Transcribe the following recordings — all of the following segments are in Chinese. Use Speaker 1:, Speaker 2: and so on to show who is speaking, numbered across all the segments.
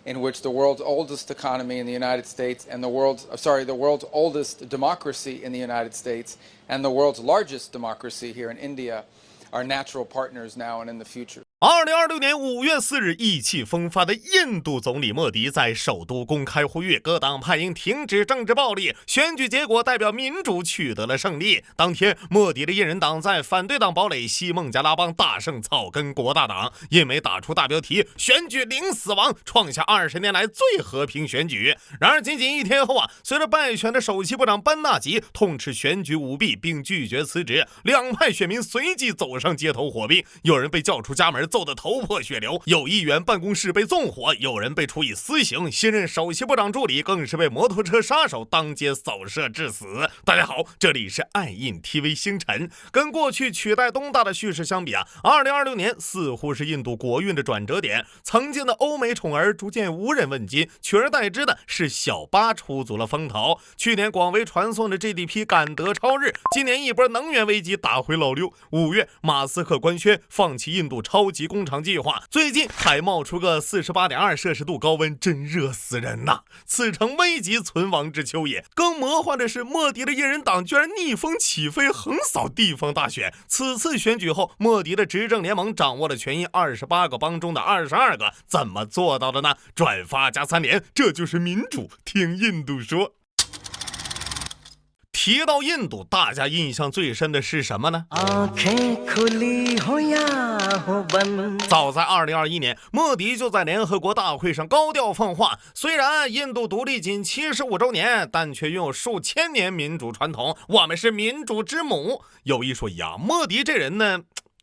Speaker 1: in which the world's oldest economy in the United States and the world's oldest democracy in the United States and the world's largest democracy here in India are natural partners now and in the future.
Speaker 2: 2026年5月4日，意气风发的印度总理莫迪在首都公开呼吁各党派应停止政治暴力，选举结果代表民主取得了胜利。当天，莫迪的印人党在反对党堡垒西孟加拉邦大胜草根国大党，因为打出大标题“选举零死亡”，创下20年来最和平选举。然而，仅仅一天后随着败选的首席部长班纳吉痛斥选举舞弊并拒绝辞职，两派选民随即走上街头火并，有人被叫出家门揍得头破血流，有议员办公室被纵火，有人被处以私刑，新任首席部长助理更是被摩托车杀手当街扫射致死。大家好，这里是爱印 TV 星辰。跟过去取代东大的叙事相比2026年似乎是印度国运的转折点，曾经的欧美宠儿逐渐无人问津，取而代之的是小巴出足了风头。去年广为传颂的 GDP 赶得超日，今年一波能源危机打回老六。5月马斯克官宣放弃印度超级工厂计划，最近还冒出个48.2摄氏度高温，真热死人呐！此诚危急存亡之秋也。更魔幻的是，莫迪的印人党居然逆风起飞，横扫地方大选。此次选举后，莫迪的执政联盟掌握了全印28个邦中的22个，怎么做到的呢？转发加3连，这就是民主。听印度说。提到印度，大家印象最深的是什么呢？早在2021年，莫迪就在联合国大会上高调放话，虽然印度独立仅75周年，但却拥有数千年民主传统，我们是民主之母。有一说一莫迪这人呢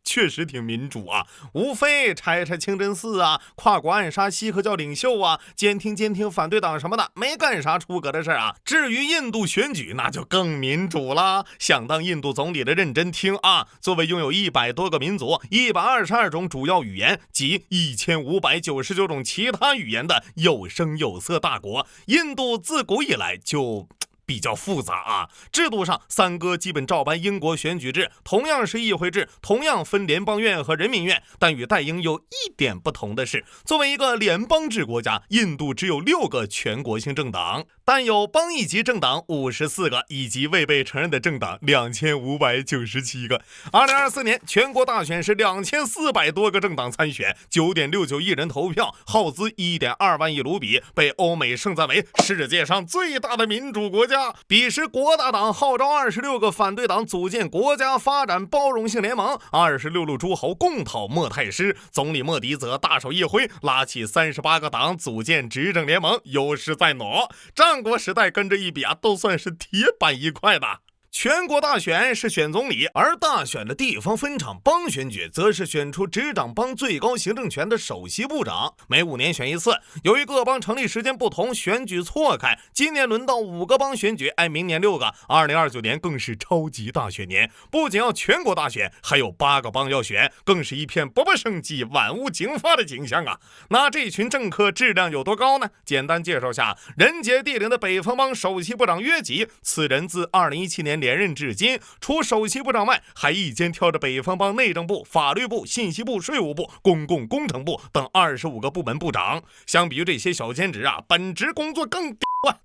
Speaker 2: 确实挺民主无非拆清真寺跨国暗杀锡克教领袖监听反对党什么的，没干啥出格的事至于印度选举，那就更民主了。想当印度总理的认真听作为拥有100多个民族、122种主要语言及1599种其他语言的有声有色大国，印度自古以来就比较复杂制度上三哥基本照搬英国选举制，同样是议会制，同样分联邦院和人民院，但与代英有一点不同的是，作为一个联邦制国家，印度只有6个全国性政党，但有邦议级政党54个，以及未被承认的政党2597个。2024年全国大选是2400多个政党参选，9.69亿人投票，耗资1.2万亿卢比，被欧美盛赞为世界上最大的民主国家。彼时国大党号召26个反对党组建国家发展包容性联盟，26路诸侯共讨莫泰师，总理莫迪则大手一挥，拉起38个党组建执政联盟，优势在哪？战国时代跟着一比都算是铁板一块的。全国大选是选总理，而大选的地方分场邦选举则是选出执掌邦最高行政权的首席部长，每5年选一次。由于各邦成立时间不同，选举错开，今年轮到5个邦选举，明年6个，2029年更是超级大选年，不仅要全国大选，还有8个邦要选，更是一片勃勃生机、万物竞发的景象那这群政客质量有多高呢？简单介绍下，人杰地灵的北方邦首席部长约吉，此人自2017年连任至今，除首席部长外，还一肩挑着北方邦内政部、法律部、信息部、税务部、公共工程部等25个部门部长。相比于这些小兼职本职工作更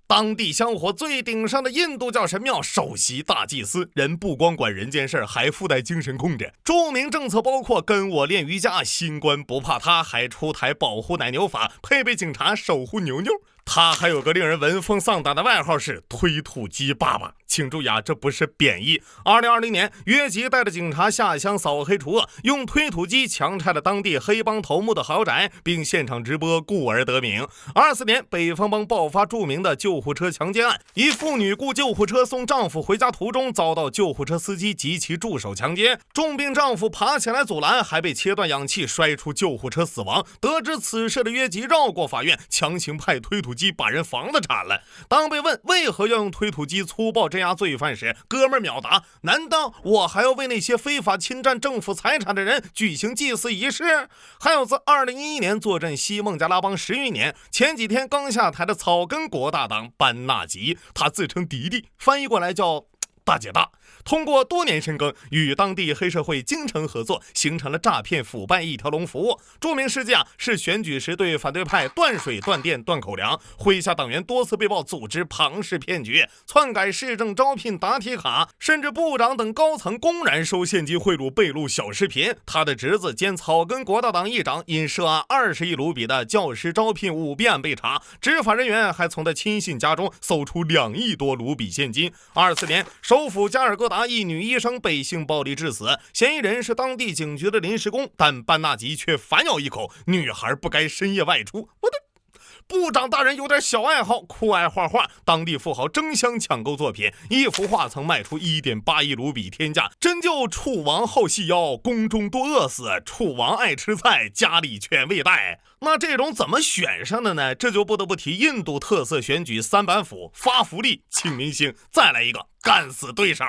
Speaker 2: 当地香火最顶上的印度教神庙首席大祭司，人不光管人间事还附带精神控制。著名政策包括跟我练瑜伽、新冠不怕他，还出台保护奶牛法，配备警察守护牛牛。他还有个令人闻风丧胆的外号是推土机爸爸，请注意这不是贬义。2020年，约吉带着警察下乡扫黑除恶，用推土机强拆了当地黑帮头目的豪宅，并现场直播，故而得名。24年，北方邦爆发著名的救护车强奸案，一妇女雇救护车送丈夫回家途中，遭到救护车司机及其助手强奸，重病丈夫爬起来阻拦，还被切断氧气摔出救护车死亡。得知此事的约吉绕过法院，强行派推土机把人房子铲了。当被问为何要用推土机粗暴镇压罪犯时，哥们秒答：难道我还要为那些非法侵占政府财产的人举行祭祀仪式？还有自2011年坐镇西孟加拉邦10余年，前几天刚下台的草根国大党班纳吉，他自称迪迪，翻译过来叫大姐大。通过多年深耕，与当地黑社会精诚合作，形成了诈骗腐败一条龙服务。著名事迹是选举时对反对派断水断电断口粮，麾下党员多次被曝组织庞氏骗局，篡改市政招聘答题卡，甚至部长等高层公然收现金贿赂被录小视频。他的侄子兼草根国大党议长因涉案20亿卢比的教师招聘舞弊案被查，执法人员还从他亲信家中搜出2亿多卢比现金。24年，首府加尔各答一女医生被性暴力致死，嫌疑人是当地警局的临时工，但班纳吉却反咬一口，女孩不该深夜外出。我的部长大人有点小爱好，酷爱画画，当地富豪争相抢购作品，一幅画曾卖出1.8亿卢比天价，真就楚王好细腰，宫中多饿死，楚王爱吃菜，家里全未带。那这种怎么选上的呢？这就不得不提印度特色选举3板斧：发福利、请明星，再来一个干死对手。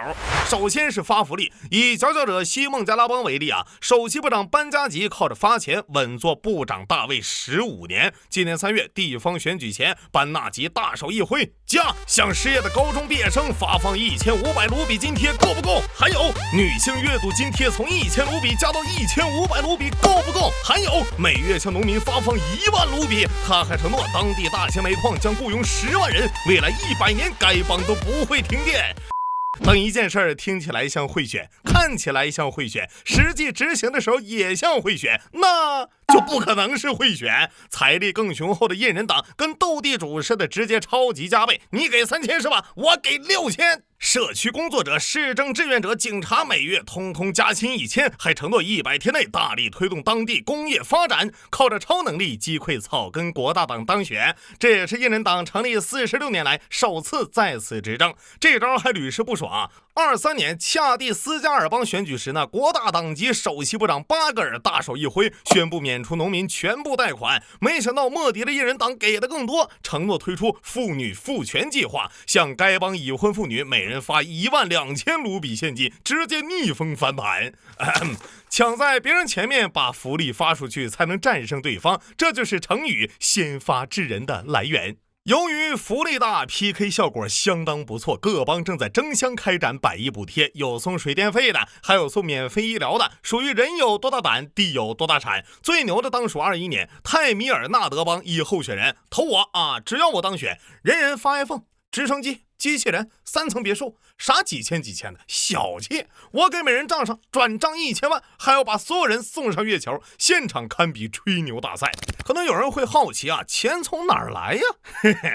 Speaker 2: 首先是发福利，以佼佼者西孟加拉邦为例首席部长班加吉靠着发钱稳坐部长大位15年。今年3月地方选举前，班纳吉大手一挥，向失业的高中毕业生发放1500卢比津贴，够不够？还有女性月度津贴从1000卢比加到1500卢比，够不够？还有每月向农民发放1万卢比。他还承诺当地大型煤矿将雇佣10万人，未来100年该邦都不会停电。等一件事听起来像贿选，看起来像贿选，实际执行的时候也像贿选，那就不可能是贿选。财力更雄厚的印人党跟斗地主似的，直接超级加倍，你给3000是吧？我给6000。社区工作者、市政志愿者、警察每月通通加薪1000，还承诺100天内大力推动当地工业发展，靠着超能力击溃草根国大党当选。这也是印人党成立46年来首次在此执政，这招还屡试不爽。23年恰蒂斯加尔邦选举时呢，国大党籍首席部长巴格尔大手一挥，宣布免除农民全部贷款。没想到莫迪的印人党给的更多，承诺推出妇女赋权计划，向该邦已婚妇女每人发12000卢比现金，直接逆风翻盘。抢在别人前面把福利发出去，才能战胜对方，这就是成语先发制人的来源。由于福利大 ，PK 效果相当不错，各邦正在争相开展100亿补贴，有送水电费的，还有送免费医疗的，属于人有多大胆，地有多大产。最牛的当属21年泰米尔纳德邦一候选人投我只要我当选，人人发 iPhone、直升机、机器人、3层别墅，啥几千的，小气！我给每人账上转账1000万，还要把所有人送上月球，现场堪比吹牛大赛。可能有人会好奇钱从哪儿来呀？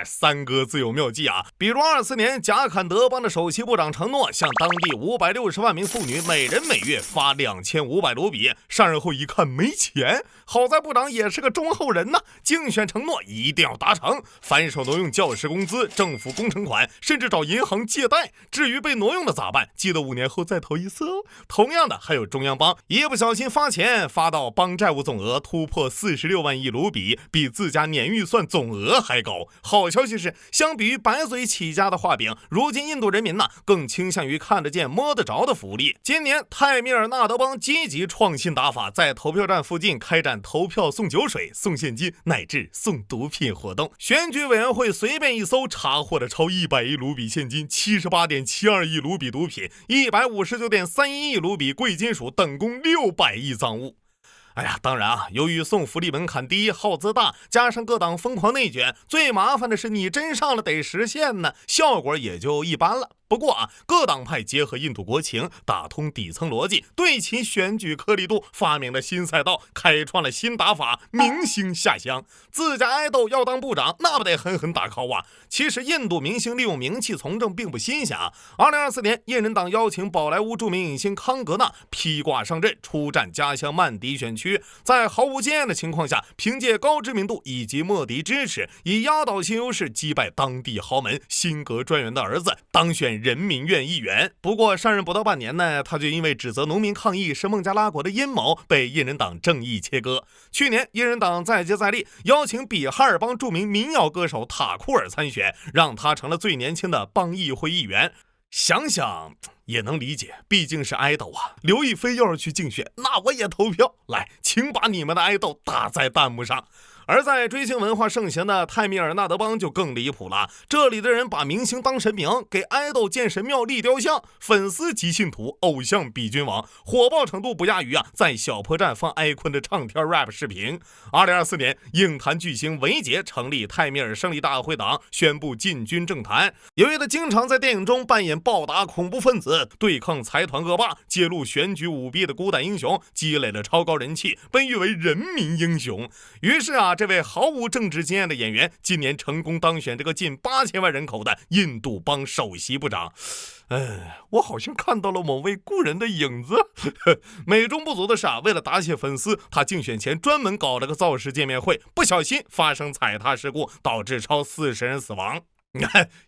Speaker 2: 三哥自有妙计比如24年贾坎德邦的首席部长承诺向当地560万名妇女每人每月发2500卢比，上任后一看没钱，好在部长也是个忠厚人竞选承诺一定要达成，反手挪用教师工资、政府工程款，甚至找银行借贷。至于被挪用的咋办？记得5年后再投一次哦。同样的还有中央邦，一不小心发钱发到邦债务总额突破46万亿卢比，比自家年预算总额还高。好消息是，相比于白嘴起家的画饼，如今印度人民更倾向于看得见摸得着的福利。今年泰米尔纳德邦积极创新打法，在投票站附近开展投票送酒水、送现金乃至送毒品活动。选举委员会随便一搜，查获了超100亿卢比现金、78.72亿卢比毒品、159.31亿卢比贵金属等共600亿赃物。当然由于送福利门槛低、耗资大，加上各党疯狂内卷，最麻烦的是你真上了得实现呢，效果也就一般了。不过各党派结合印度国情，打通底层逻辑，对齐选举颗粒度，发明了新赛道，开创了新打法，明星下乡。自家爱豆要当部长，那不得狠狠打 call 其实印度明星利用名气从政并不新鲜2024年，印人党邀请宝莱坞著名影星康格纳披挂上阵，出战家乡曼迪选区，在毫无经验的情况下，凭借高知名度以及莫迪支持，以压倒性优势击败当地豪门辛格专员的儿子，当选人民院议员。不过上任不到半年呢，他就因为指责农民抗议是孟加拉国的阴谋，被印人党正义切割。去年印人党再接再厉，邀请比哈尔邦著名民谣歌手塔库尔参选，让他成了最年轻的邦议会议员。想想也能理解，毕竟是爱豆刘亦菲要是去竞选，那我也投票。来，请把你们的爱豆打在弹幕上。而在追星文化盛行的泰米尔纳德邦就更离谱了，这里的人把明星当神明，给爱豆建神庙立雕像，粉丝即信徒，偶像比君王，火爆程度不亚于在小破站放艾坤的唱跳 rap 视频。2024年，影坛巨星韦杰成立泰米尔胜利大会党，宣布进军政坛。由于他经常在电影中扮演暴打恐怖分子、对抗财团恶霸、揭露选举舞弊的孤胆英雄，积累了超高人气，被誉为人民英雄。于是这位毫无政治经验的演员今年成功当选这个近8000万人口的印度邦首席部长。我好像看到了某位故人的影子。美中不足的是为了答谢粉丝，他竞选前专门搞了个造势见面会，不小心发生踩踏事故，导致超40人死亡。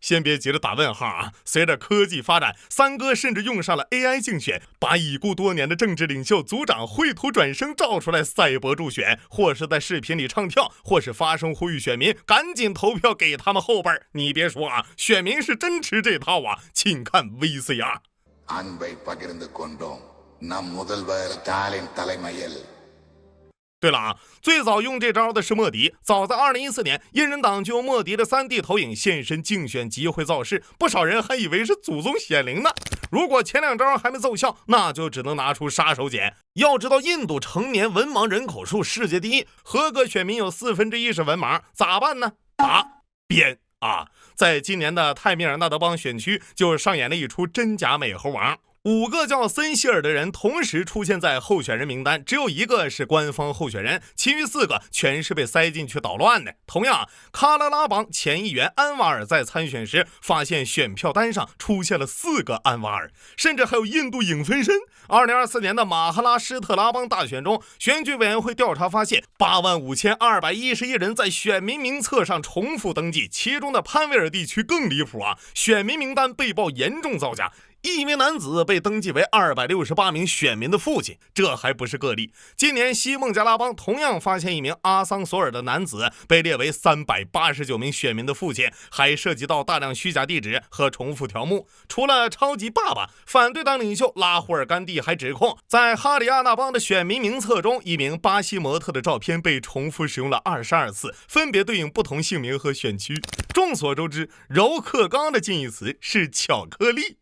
Speaker 2: 先别急着打问号随着科技发展，三哥甚至用上了 AI 竞选，把已故多年的政治领袖组长绘图转生照出来赛博助选，或是在视频里唱跳，或是发声呼吁选民赶紧投票给他们后辈。你别说选民是真吃这套请看 VCR。 对了最早用这招的是莫迪。早在2014年，印人党就用莫迪的 3D 投影现身竞选集会造势，不少人还以为是祖宗显灵呢。如果前2招还没奏效，那就只能拿出杀手锏。要知道印度成年文盲人口数世界第一，合格选民有1/4是文盲，咋办呢？打鞭在今年的泰米尔纳德邦选区就上演了一出真假美猴王。5个叫森希尔的人同时出现在候选人名单，只有1个是官方候选人，其余4个全是被塞进去捣乱的。同样，喀拉拉邦前议员安瓦尔在参选时发现选票单上出现了4个安瓦尔，甚至还有印度影分身。2024年的马哈拉施特拉邦大选中，选举委员会调查发现85211人在选民名册上重复登记，其中的潘维尔地区更离谱选民名单被曝严重造假。一名男子被登记为268名选民的父亲，这还不是个例。今年西孟加拉邦同样发现一名阿桑索尔的男子被列为389名选民的父亲，还涉及到大量虚假地址和重复条目。除了超级爸爸，反对党领袖拉胡尔甘地还指控，在哈里亚纳邦的选民名册中，一名巴西模特的照片被重复使用了22次，分别对应不同姓名和选区。众所周知，柔克刚的近义词是巧克力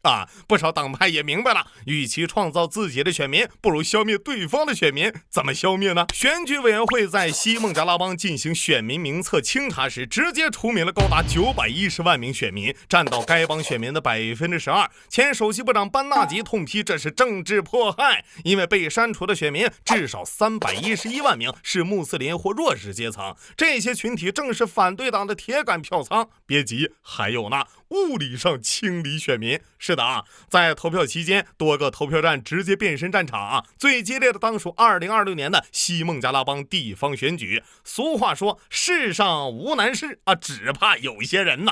Speaker 2: 不少党派也明白了，与其创造自己的选民，不如消灭对方的选民。怎么消灭呢？选举委员会在西孟加拉邦进行选民名册清查时，直接除名了高达910万名选民，占到该邦选民的12%。前首席部长班纳吉痛批这是政治迫害，因为被删除的选民至少311万名是穆斯林或弱势阶层，这些群体正是反对党的铁杆票仓。别急，还有呢，物理上清理选民。是的在投票期间，多个投票站直接变身战场最激烈的当属2026年的西孟加拉邦地方选举。俗话说，世上无难事只怕有些人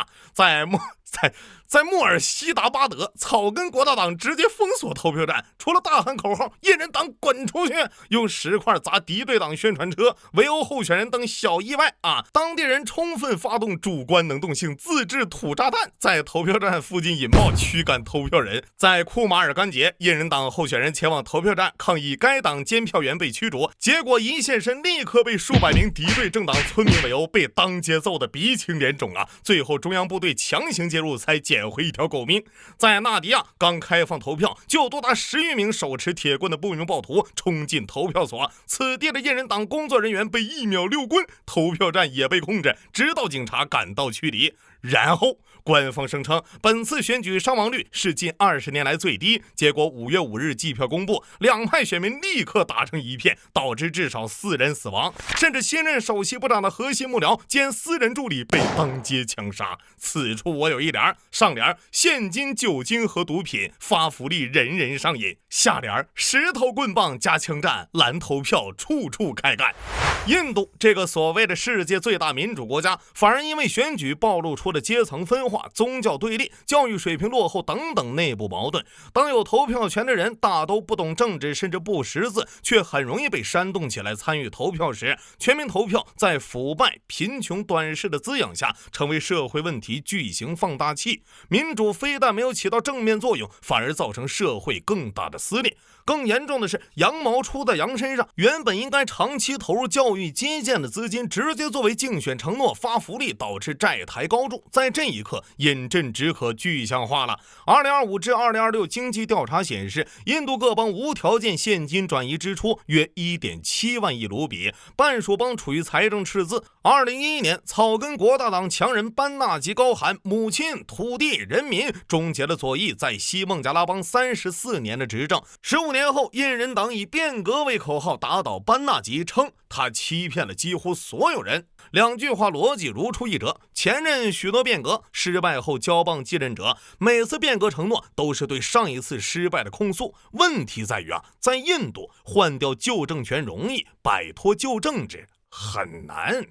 Speaker 2: 在穆尔西达巴德，草根国大党直接封锁投票站，除了大喊口号“印人党滚出去”，用石块砸敌对党宣传车，围殴候选人等小意外当地人充分发动主观能动性，自制土炸弹，在投票站附近引爆，驱赶投票人。在库马尔干节，印人党候选人前往投票站抗议该党监票员被驱逐，结果一现身，立刻被数百名敌对政党村民围殴，被当街揍得鼻青脸肿最后中央部队强行介入，才捡回一条狗命。在纳迪亚，刚开放投票，就多达10余名手持铁棍的不明暴徒冲进投票所，此地的印人党工作人员被1秒6棍，投票站也被控制，直到警察赶到驱离。然后官方声称本次选举伤亡率是近20年来最低，结果5月5日计票公布，两派选民立刻打成一片，导致至少4人死亡，甚至新任首席部长的核心幕僚兼私人助理被当街枪杀。此处我有一联，上联现金、酒精和毒品发福利，人人上瘾；下联石头棍棒加枪战，拦投票处处开干。印度这个所谓的世界最大民主国家，反而因为选举暴露出了阶层分化、宗教对立、教育水平落后等等内部矛盾。当有投票权的人大都不懂政治，甚至不识字，却很容易被煽动起来参与投票时，全民投票在腐败、贫穷、短视的滋养下，成为社会问题巨型放大器。民主非但没有起到正面作用，反而造成社会更大的撕裂。更严重的是，羊毛出在羊身上，原本应该长期投入教育基建的资金，直接作为竞选承诺发福利，导致债台高筑。在这一刻，饮鸩止渴具象化了。2025至2026经济调查显示，印度各邦无条件现金转移支出约1.7万亿卢比，半数邦处于财政赤字。2011年，草根国大党强人班纳吉高喊母亲、土地、人民，终结了左翼在西孟加拉邦34年的执政。15年后，印人党以变革为口号打倒班纳吉，称他欺骗了几乎所有人。两句话逻辑如出一辙，前任许多变革失败后交棒继任者，每次变革承诺都是对上一次失败的控诉。问题在于在印度换掉旧政权容易，摆脱旧政治很难。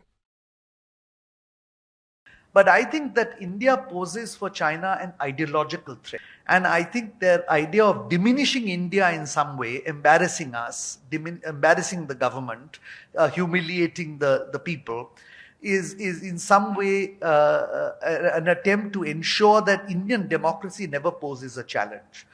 Speaker 3: But I think that India poses for China an ideological threat. And I think their idea of diminishing India in some way, embarrassing us, embarrassing the government, humiliating the people, is in some way an attempt to ensure that Indian democracy never poses a challenge.